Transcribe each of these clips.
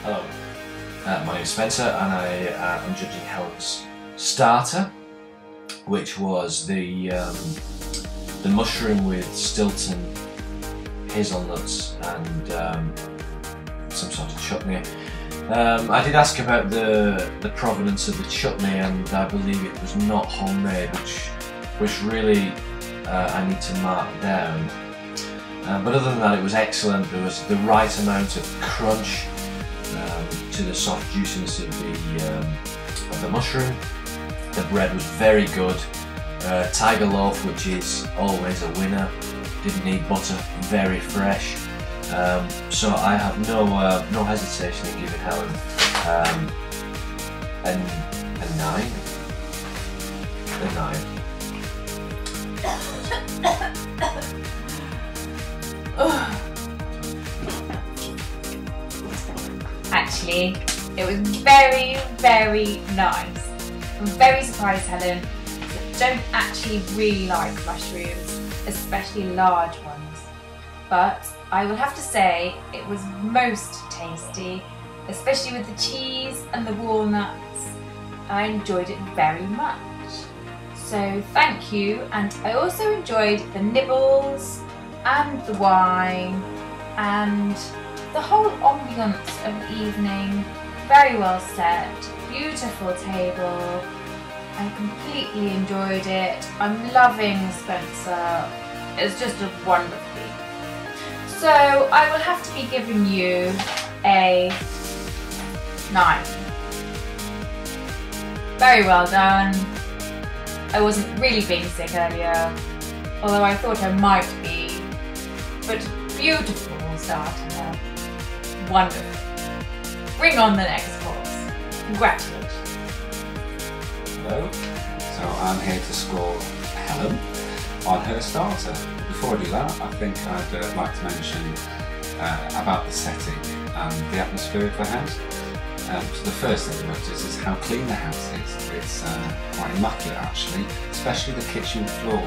Hello, my name is Spencer and I am judging Helens' starter, which was the mushroom with Stilton, hazelnuts and some sort of chutney. I did ask about the provenance of the chutney, and I believe it was not homemade, which really I need to mark down. But other than that, it was excellent. There was the right amount of crunch to the soft juiciness of the mushroom. The bread was very good. Tiger loaf, which is always a winner. Didn't need butter. Very fresh. So I have no hesitation in giving Helen a 9. A 9. Actually, it was very, very nice. I'm very surprised, Helen. I don't actually really like mushrooms, especially large ones. But I will have to say it was most tasty, especially with the cheese and the walnuts. I enjoyed it very much. So thank you, and I also enjoyed the nibbles and the wine and the whole ambience of the evening. Very well set, beautiful table. I completely enjoyed it. I'm loving Spencer. It's just a wonderful evening. So I will have to be giving you a 9. Very well done. I wasn't really being sick earlier, although I thought I might be. But beautiful starter. Wonderful. Bring on the next course. Congratulations. Hello. So I'm here to score Helen on her starter. Before I do that, I think I'd like to mention about the setting and the atmosphere of the house. So the first thing I notice is how clean the house is. It's quite immaculate actually, especially the kitchen floor.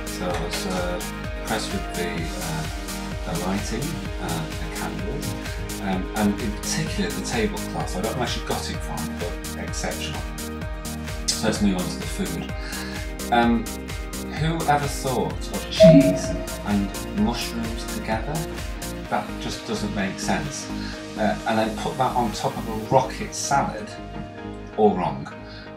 So I was impressed with the lighting, the candles, and in particular the tablecloth. I don't know where she got it from, but exceptional. So let's move on to the food. Who ever thought of cheese and mushrooms together? That just doesn't make sense. And then put that on top of a rocket salad, all wrong.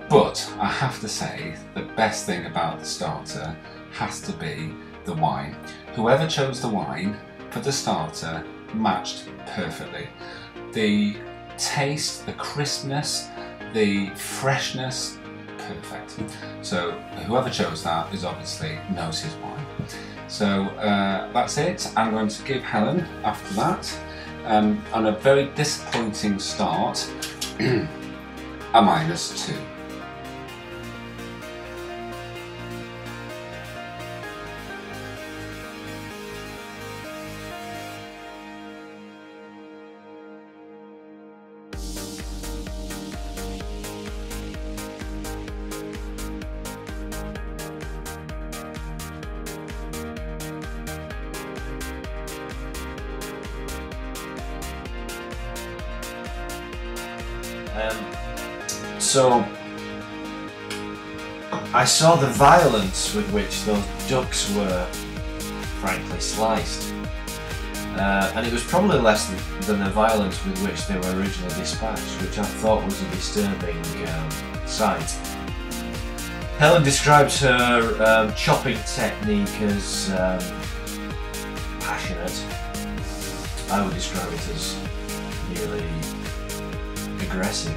But I have to say, the best thing about the starter has to be the wine. Whoever chose the wine for the starter matched perfectly. The taste, the crispness, the freshness, perfect. So whoever chose that is obviously knows his wine. So that's it. I'm going to give Helen, after that, on a very disappointing start, a -2. So I saw the violence with which those ducks were frankly sliced, and it was probably less than the violence with which they were originally dispatched, which I thought was a disturbing sight. Helen describes her chopping technique as passionate. I would describe it as nearly aggressive.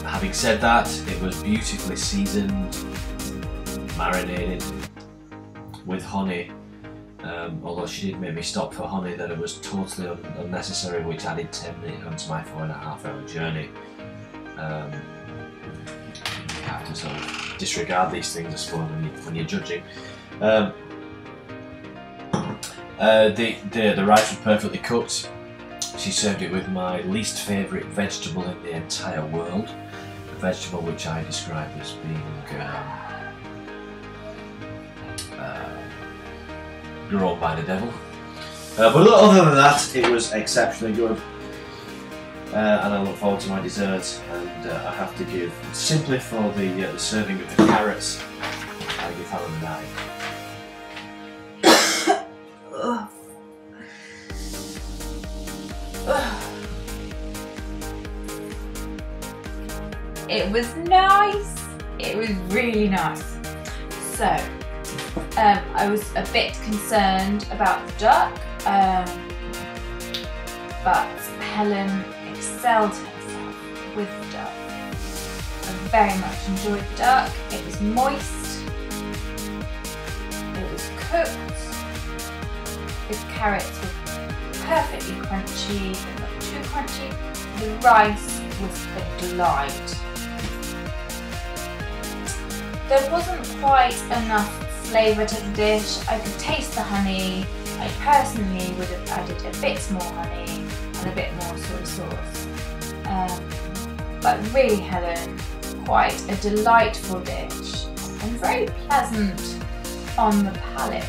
Having said that, it was beautifully seasoned, marinated with honey, although she did make me stop for honey that it was totally unnecessary, which added 10 minutes onto my 4.5-hour journey. You have to sort of disregard these things, I suppose, when you're judging. The rice was perfectly cooked. She served it with my least favourite vegetable in the entire world, a vegetable which I describe as being grown by the devil. But other than that, it was exceptionally good. And I look forward to my dessert. And I have to give, simply for the serving of the carrots, I give Helen a 9. It was nice. It was really nice. So, I was a bit concerned about the duck, but Helen excelled herself with the duck. I very much enjoyed the duck. It was moist. It was cooked. The carrots were perfectly crunchy, but not too crunchy. The rice was a delight. There wasn't quite enough flavour to the dish. I could taste the honey. I personally would have added a bit more honey and a bit more soy sauce. But really, Helen, quite a delightful dish and very pleasant on the palate.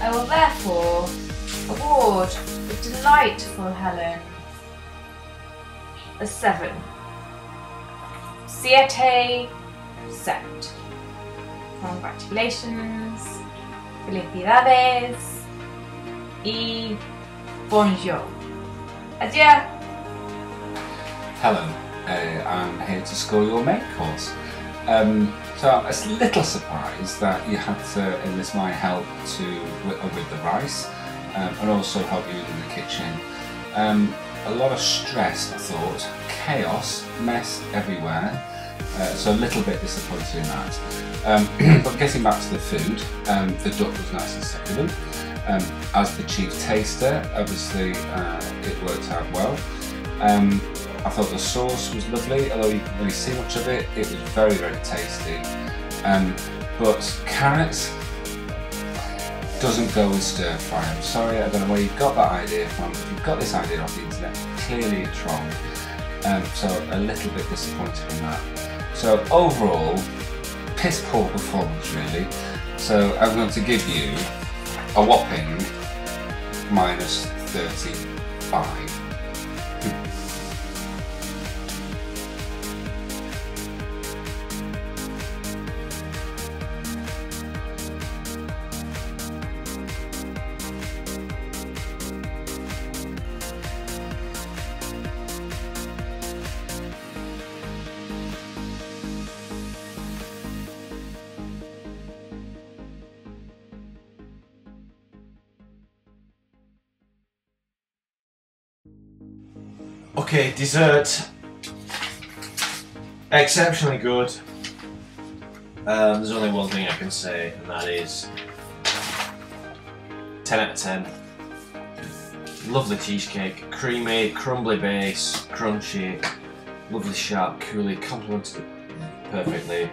I will therefore award the delightful Helen a 7. 7. Congratulations, felicidades y bonjour. Adieu. Helen, I'm here to score your main course. So I'm a little surprised that you had to enlist my help with the rice and also help you in the kitchen. A lot of stress, I thought, chaos, mess everywhere. So a little bit disappointed in that. But getting back to the food, the duck was nice and succulent. As the chief taster, obviously it worked out well. I thought the sauce was lovely, although you couldn't really see much of it. It was very, very tasty. But carrots doesn't go with stir fry. I'm sorry, I don't know where you got that idea from. If you've got this idea off the internet, clearly it's wrong. So a little bit disappointed in that. So overall, piss poor performance really. So I'm going to give you a whopping -35. Okay, dessert. Exceptionally good. There's only one thing I can say, and that is 10 out of 10. Lovely cheesecake, creamy, crumbly base, crunchy, lovely sharp coulis, complemented it perfectly.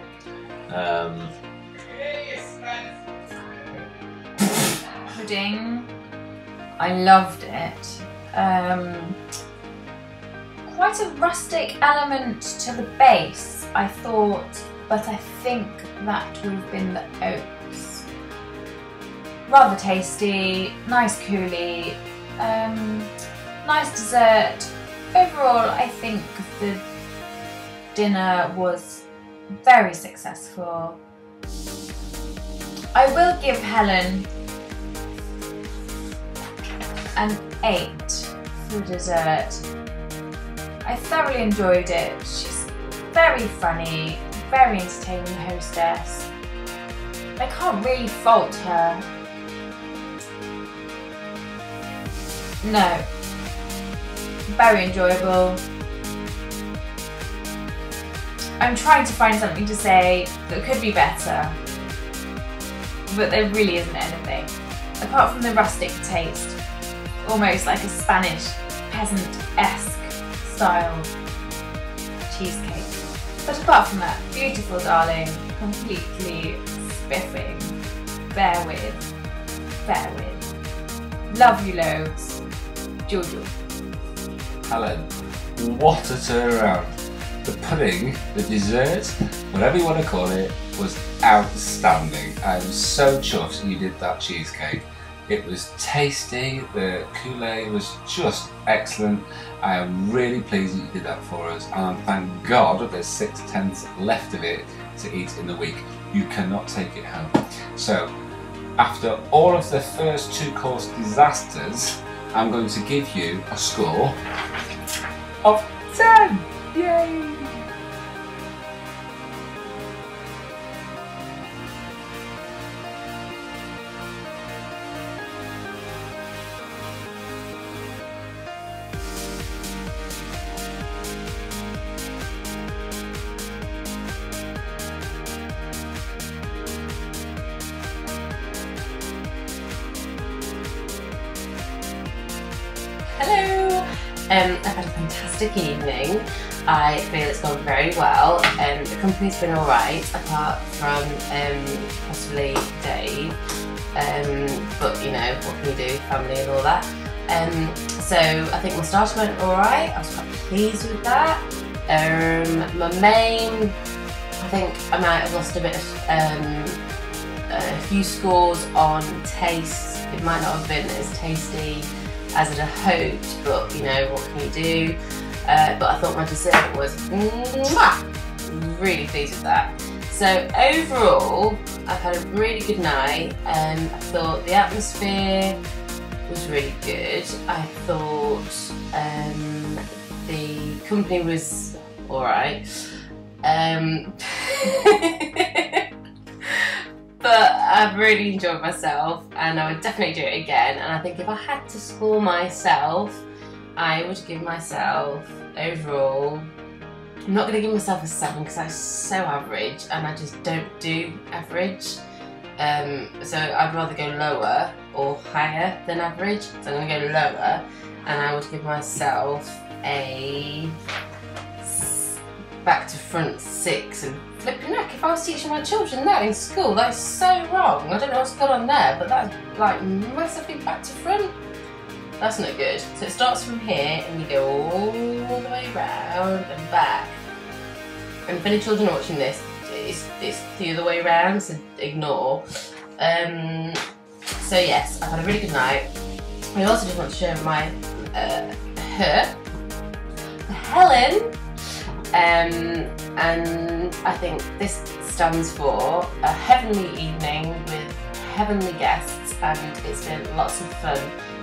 Pudding, I loved it. Quite a rustic element to the base, I thought, but I think that would have been the oats. Rather tasty, nice coulis, nice dessert. Overall, I think the dinner was very successful. I will give Helen an 8 for dessert. I thoroughly enjoyed it. She's very funny, very entertaining hostess. I can't really fault her. No. Very enjoyable. I'm trying to find something to say that could be better, but there really isn't anything. Apart from the rustic taste, almost like a Spanish peasant-esque style cheesecake. But apart from that, beautiful darling, completely spiffing. Bear with. Love you loads. Jojo. Helen, what a turnaround. The pudding, the dessert, whatever you want to call it, was outstanding. I'm so chuffed you did that cheesecake. It was tasty, the Kool-Aid was just excellent. I am really pleased that you did that for us, and thank God there's 6/10 left of it to eat in the week. You cannot take it home. So, after all of the first 2-course disasters, I'm going to give you a score of 10! Yay! Hello! I've had a fantastic evening. I feel it's gone very well. The company's been alright, apart from possibly Dave. But you know, what can you do? Family and all that. So I think my starter went alright. I was quite pleased with that. My main, I think I might have lost a bit of a few scores on taste. It might not have been as tasty as I'd have hoped, but you know, what can you do? But I thought my dessert was mwah! Really pleased with that. So overall, I've had a really good night. I thought the atmosphere was really good. I thought the company was alright. But I've really enjoyed myself, and I would definitely do it again. And I think if I had to score myself, I would give myself overall, I'm not going to give myself a 7 because that's so average and I just don't do average. So I'd rather go lower or higher than average. So I'm going to go lower, and I would give myself a back to front 6. And flipping heck, if I was teaching my children that in school, that's so wrong. I don't know what's going on there, but that's like massively back to front. That's not good. So it starts from here and you go all the way round and back. And if any children are watching this, it's the other way around, so ignore. So yes, I've had a really good night. I also just want to show my Helen. And I think this stands for a heavenly evening with heavenly guests, and it's been lots of fun.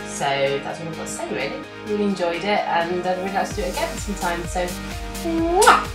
So that's what I've got to say really. Really enjoyed it, and I'd really like to do it again sometime. So, mwah!